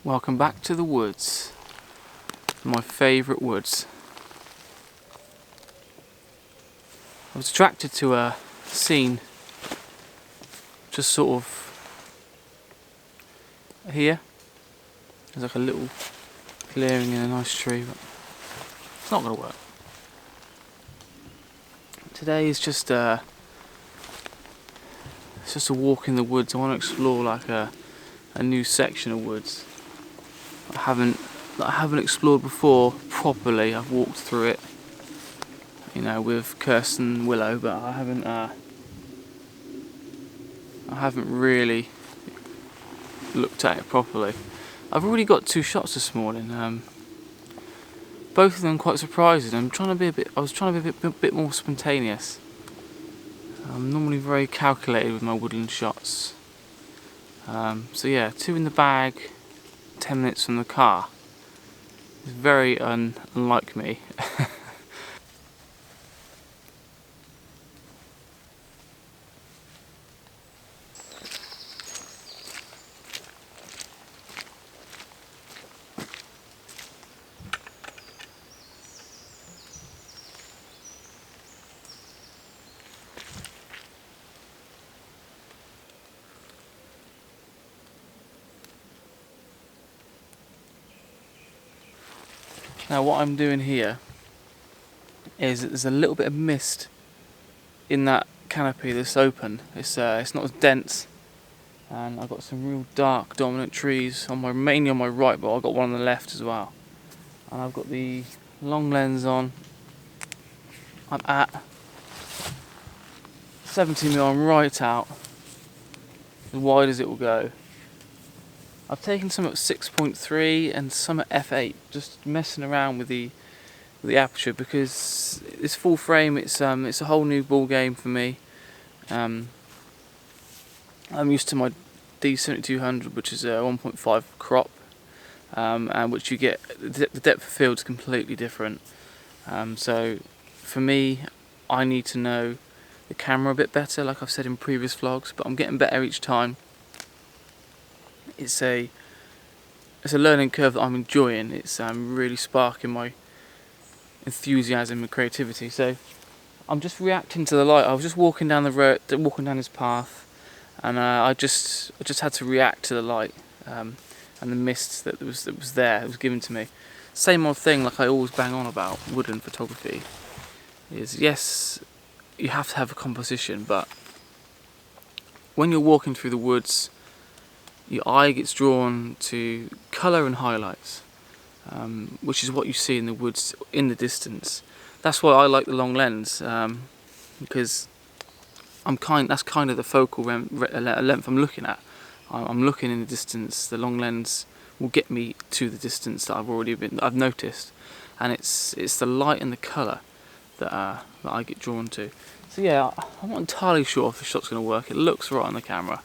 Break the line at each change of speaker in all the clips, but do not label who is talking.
Welcome back to the woods, my favourite woods. I was attracted to a scene just sort of here. There's like a little clearing in a nice tree, but it's not going to work. Today is just it's just a walk in the woods. I want to explore like a new section of woods that I haven't explored before properly. I've walked through it, you know, with Kirsten Willow, but I haven't really looked at it properly. I've already got 2 shots this morning. Both of them quite surprising. I was trying to be a bit more spontaneous. I'm normally very calculated with my woodland shots. So yeah, 2 in the bag, 10 minutes from the car. It's very unlike me. Now what I'm doing here is there's a little bit of mist in that canopy that's open. It's not as dense, and I've got some real dark dominant trees mainly on my right, but I've got one on the left as well. And I've got the long lens on. I'm at 70mm. I'm right out, as wide as it will go. I've taken some at 6.3 and some at f8, just messing around with the aperture, because this full frame, it's a whole new ball game for me. I'm used to my D7200, which is a 1.5 crop, and which you get the depth of field is completely different. So for me, I need to know the camera a bit better, like I've said in previous vlogs, but I'm getting better each time. It's a learning curve that I'm enjoying. It's really sparking my enthusiasm and creativity. So I'm just reacting to the light. I was just walking down the road, walking down this path, and I just had to react to the light and the mist that was there. It was given to me. Same old thing, like I always bang on about woodland photography. Is yes, you have to have a composition, but when you're walking through the woods, your eye gets drawn to colour and highlights, which is what you see in the woods in the distance. That's why I like the long lens, because that's kind of the focal length I'm looking at. I'm looking in the distance. The long lens will get me to the distance that I've noticed, and it's the light and the colour that I get drawn to. So yeah, I'm not entirely sure if the shot's going to work. It looks right on the camera,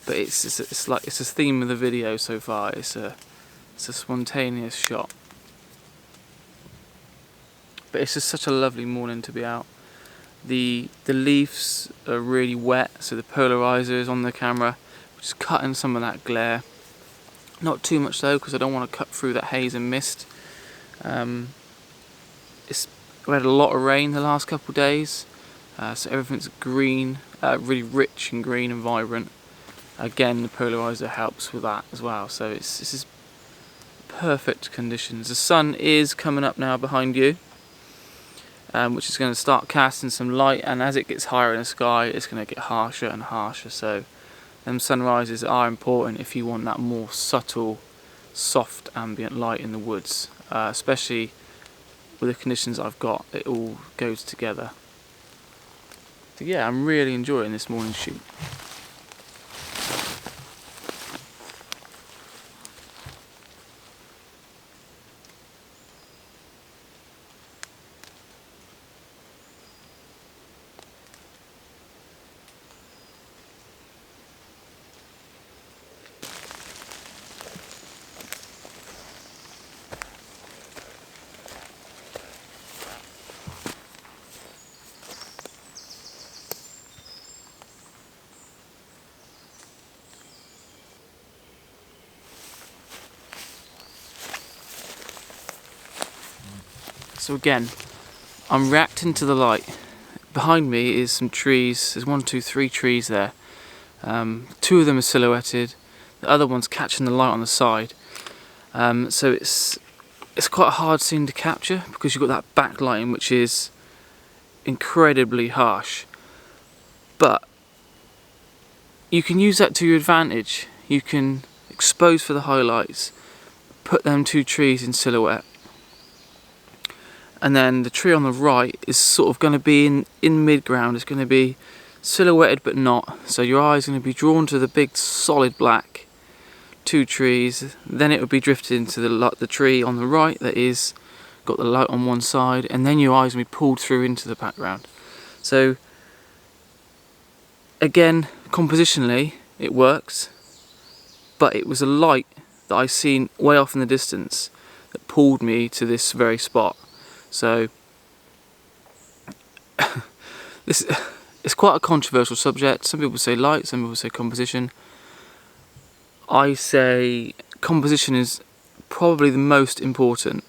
but it's a theme of the video so far. It's a spontaneous shot. But it's just such a lovely morning to be out. The leaves are really wet, so the polarizer is on the camera, which is cutting some of that glare. Not too much though, because I don't want to cut through that haze and mist. We had a lot of rain the last couple of days, so everything's green, really rich and green and vibrant. Again, the polarizer helps with that as well, so this is perfect conditions. The sun is coming up now behind you, which is going to start casting some light, and as it gets higher in the sky, it's going to get harsher and harsher. So them sunrises are important if you want that more subtle, soft ambient light in the woods, especially with the conditions I've got. It all goes together. So yeah, I'm really enjoying this morning shoot. So again, I'm reacting to the light. Behind me is some trees. There's 1, 2, 3 trees there. 2 of them are silhouetted. The other one's catching the light on the side. So it's quite a hard scene to capture because you've got that backlighting which is incredibly harsh. But you can use that to your advantage. You can expose for the highlights, put them 2 trees in silhouette, and then the tree on the right is sort of going to be in mid-ground. It's going to be silhouetted but not, so your eye's going to be drawn to the big solid black 2 trees. Then it would be drifted into the tree on the right that is got the light on one side, and then your eyes will be pulled through into the background. So again, compositionally it works, but it was a light that I seen way off in the distance that pulled me to this very spot. So this it's quite a controversial subject. Some people say light, some people say composition. I say composition is probably the most important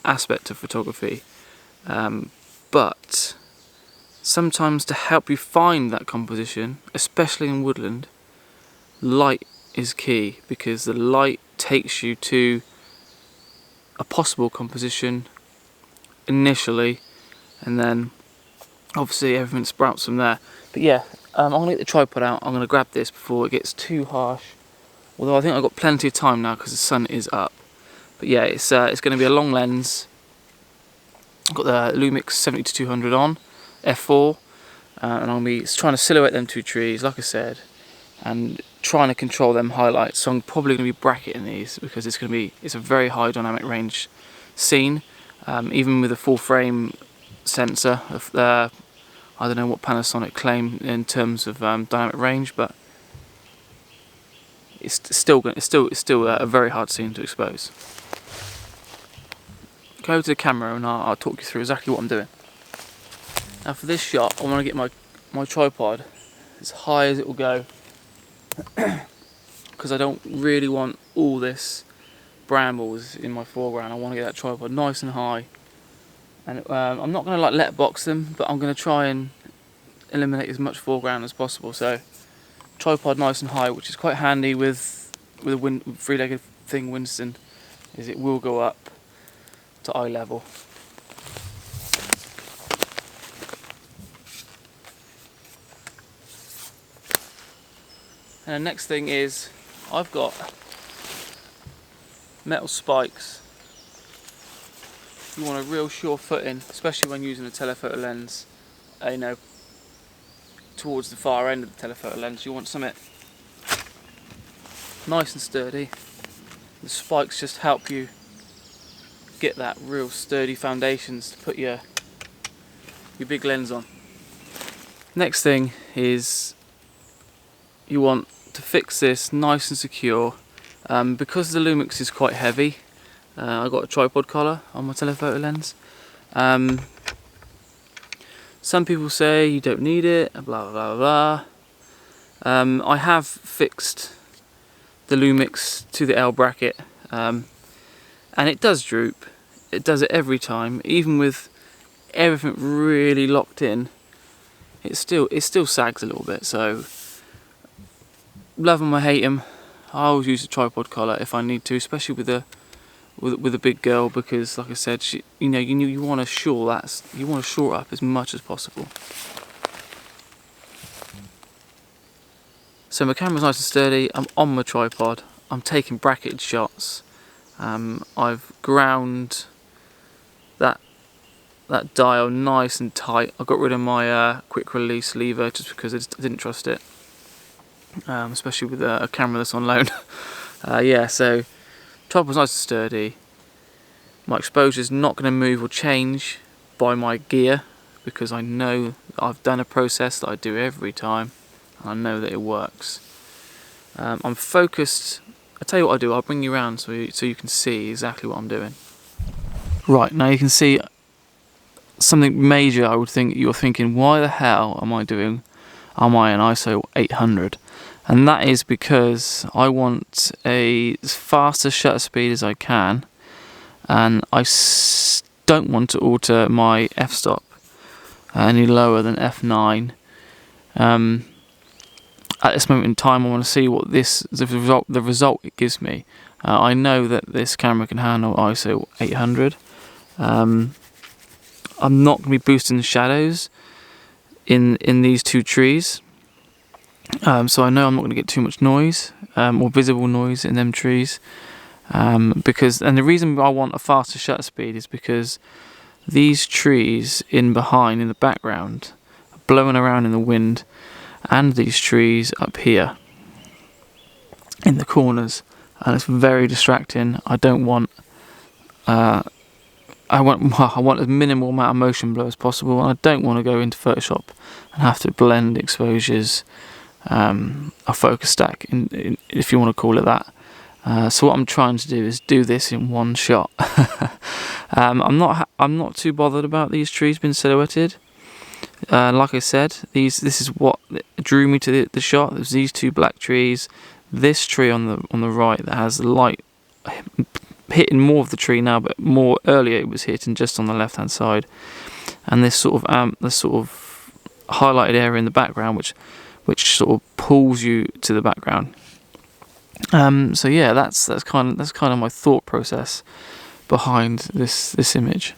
aspect of photography, but sometimes to help you find that composition, especially in woodland, light is key, because the light takes you to a possible composition initially, and then obviously everything sprouts from there. But yeah, I'm going to get the tripod out. I'm going to grab this before it gets too harsh, although I think I've got plenty of time now because the sun is up. But yeah, it's going to be a long lens. I've got the Lumix 70-200 on, f4, and I'll be trying to silhouette them 2 trees, like I said, and trying to control them highlights. So I'm probably going to be bracketing these because it's a very high dynamic range scene. Even with a full frame sensor, I don't know what Panasonic claim in terms of dynamic range, but it's still a very hard scene to expose. Go over to the camera and I'll talk you through exactly what I'm doing. Now for this shot, I want to get my tripod as high as it will go, because I don't really want all this brambles in my foreground. I want to get that tripod nice and high, and I'm not going to like let box them, but I'm going to try and eliminate as much foreground as possible. So tripod nice and high, which is quite handy with a three-legged thing, Winston, is it will go up to eye level. And the next thing is, I've got metal spikes. You want a real sure footing, especially when using a telephoto lens, you know, towards the far end of the telephoto lens. You want something nice and sturdy. The spikes just help you get that real sturdy foundations to put your big lens on. Next thing is, you want to fix this nice and secure. Because the Lumix is quite heavy, I've got a tripod collar on my telephoto lens. Some people say you don't need it, blah blah blah blah. I have fixed the Lumix to the L bracket, and it does droop. It does it every time, even with everything really locked in. It still sags a little bit. So love them or hate them, I always use a tripod collar if I need to, especially with a big girl, because like I said, you want to shore it up as much as possible. So my camera's nice and sturdy. I'm on my tripod. I'm taking bracketed shots. I've ground that dial nice and tight. I got rid of my quick release lever just because I didn't trust it, especially with a camera that's on loan. Yeah, so tripod's nice and sturdy. My exposure's not going to move or change by my gear, because I know that I've done a process that I do every time, and I know that it works. I'm focused. I'll tell you what I do, I'll bring you around so you can see exactly what I'm doing. Right, now you can see something major. I would think you're thinking, why the hell am I an ISO 800? And that is because I want as fast a shutter speed as I can, and I don't want to alter my f-stop any lower than f9. At this moment in time, I want to see what the result it gives me. I know that this camera can handle ISO 800. I'm not going to be boosting the shadows in these two trees, so I know I'm not going to get too much noise or visible noise in them trees. And the reason I want a faster shutter speed is because these trees in the background, are blowing around in the wind, and these trees up here in the corners, and it's very distracting. I want as minimal amount of motion blur as possible, and I don't want to go into Photoshop and have to blend exposures, a focus stack, if you want to call it that. So what I'm trying to do is do this in one shot. I'm not too bothered about these trees being silhouetted. Like I said, this is what drew me to the shot. There's these two black trees, this tree on the right that has the light hitting more of the tree now, but more earlier it was hitting just on the left hand side, and this sort of highlighted area in the background, which sort of pulls you to the background. So yeah, that's kind of my thought process behind this image.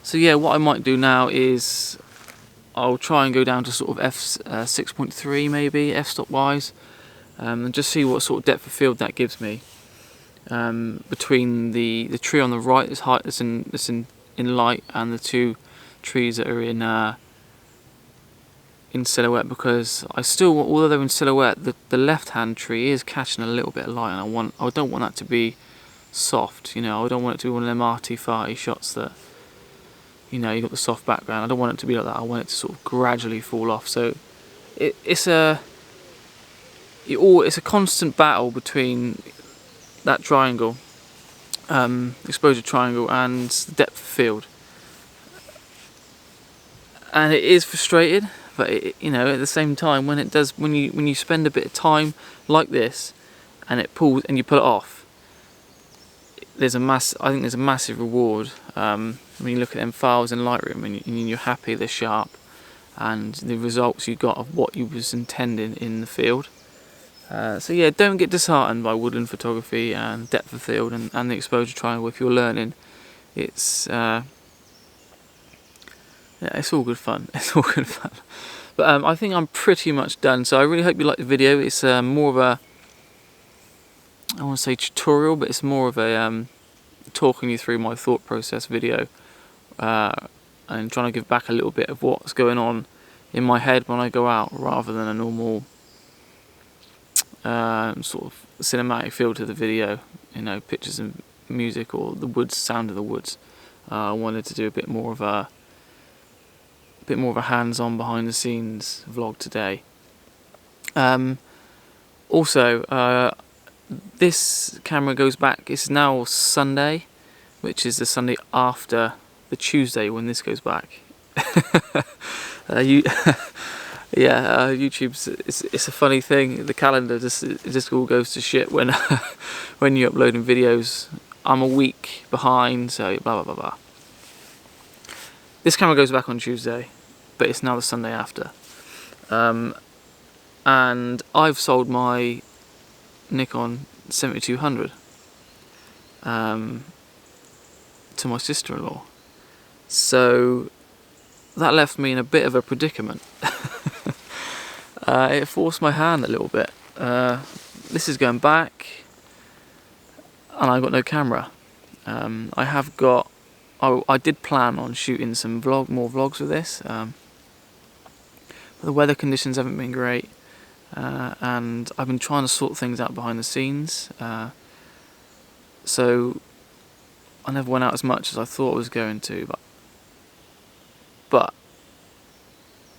So yeah, what I might do now is I'll try and go down to sort of f6.3 maybe, f-stop wise, and just see what sort of depth of field that gives me between the tree on the right that's in light, and the two trees that are in silhouette, because although they're in silhouette, the left hand tree is catching a little bit of light, and I don't want that to be soft. I don't want it to be one of them arty-farty shots that you got the soft background. I don't want it to be like that. I want it to sort of gradually fall off. So it's a constant battle between that triangle, exposure triangle, and the depth of field, and it is frustrating. But at the same time, when you spend a bit of time like this, and it pulls and you pull it off, I think there's a massive reward when you look at them files in Lightroom and you're happy they're sharp, and the results you got of what you was intending in the field. So yeah, don't get disheartened by woodland photography and depth of field and the exposure triangle if you're learning. It's it's all good fun. It's all good fun. But I think I'm pretty much done. So I really hope you like the video. It's more of a, I want to say tutorial, but it's more of a talking you through my thought process video, and trying to give back a little bit of what's going on in my head when I go out, rather than a normal sort of cinematic feel to the video, pictures and music, or the sound of the woods. I wanted to do a bit more of a hands-on behind the scenes vlog today. Also, this camera goes back, it's now Sunday, which is the Sunday after the Tuesday when this goes back. YouTube's it's a funny thing. The calendar just all goes to shit when when you're uploading videos. I'm a week behind, so blah blah blah blah. This camera goes back on Tuesday, but it's now the Sunday after. And I've sold my Nikon 7200 to my sister-in-law, so that left me in a bit of a predicament. It forced my hand a little bit. This is going back, and I've got no camera. I did plan on shooting some more vlogs with this, but the weather conditions haven't been great, and I've been trying to sort things out behind the scenes, so I never went out as much as I thought I was going to, but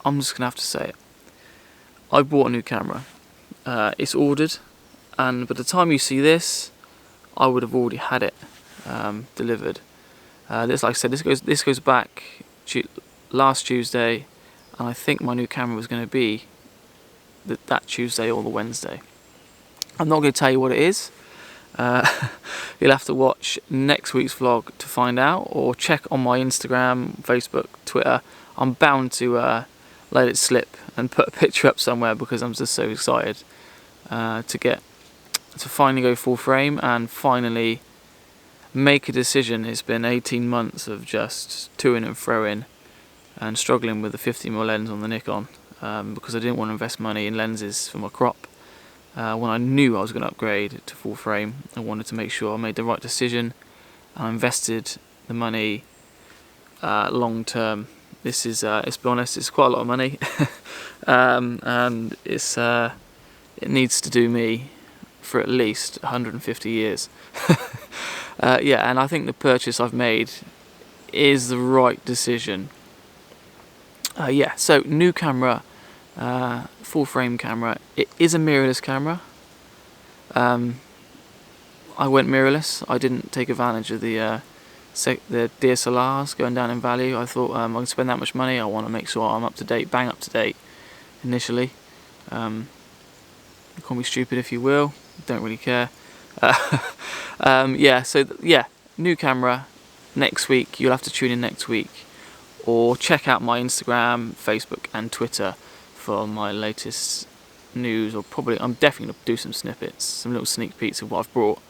I'm just going to have to say it. I bought a new camera. It's ordered, and by the time you see this, I would have already had it delivered. Like I said, this goes back last Tuesday, and I think my new camera was going to be that Tuesday or the Wednesday. I'm not going to tell you what it is, You'll have to watch next week's vlog to find out, or check on my Instagram, Facebook, Twitter. I'm bound to let it slip and put a picture up somewhere because I'm just so excited to finally go full frame and finally make a decision. It's been 18 months of just toing and froing and struggling with the 50mm lens on the Nikon because I didn't want to invest money in lenses for my crop. When I knew I was going to upgrade to full frame, I wanted to make sure I made the right decision. I invested the money long term. This is, let's be honest, it's quite a lot of money, and it needs to do me for at least 150 years. Yeah, and I think the purchase I've made is the right decision. Yeah, so new camera, full frame camera. It is a mirrorless camera. I went mirrorless. I didn't take advantage of the DSLRs going down in value. I thought I can spend that much money, I want to make sure I'm up to date, bang up to date initially. Call me stupid if you will, don't really care. Yeah, so yeah, new camera next week. You'll have to tune in next week, or check out my Instagram, Facebook and Twitter for my latest news, or probably, I'm definitely going to do some snippets, some little sneak peeks of what I've brought.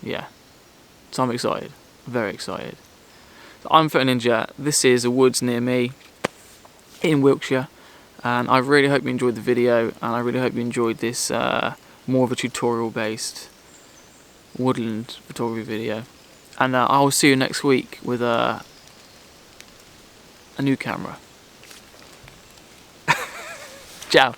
Yeah, so I'm excited, very excited. So I'm Photoninja, this is a woods near me in Wiltshire, and I really hope you enjoyed the video, and I really hope you enjoyed this more of a tutorial based woodland photography video. And I will see you next week with a new camera. Ciao.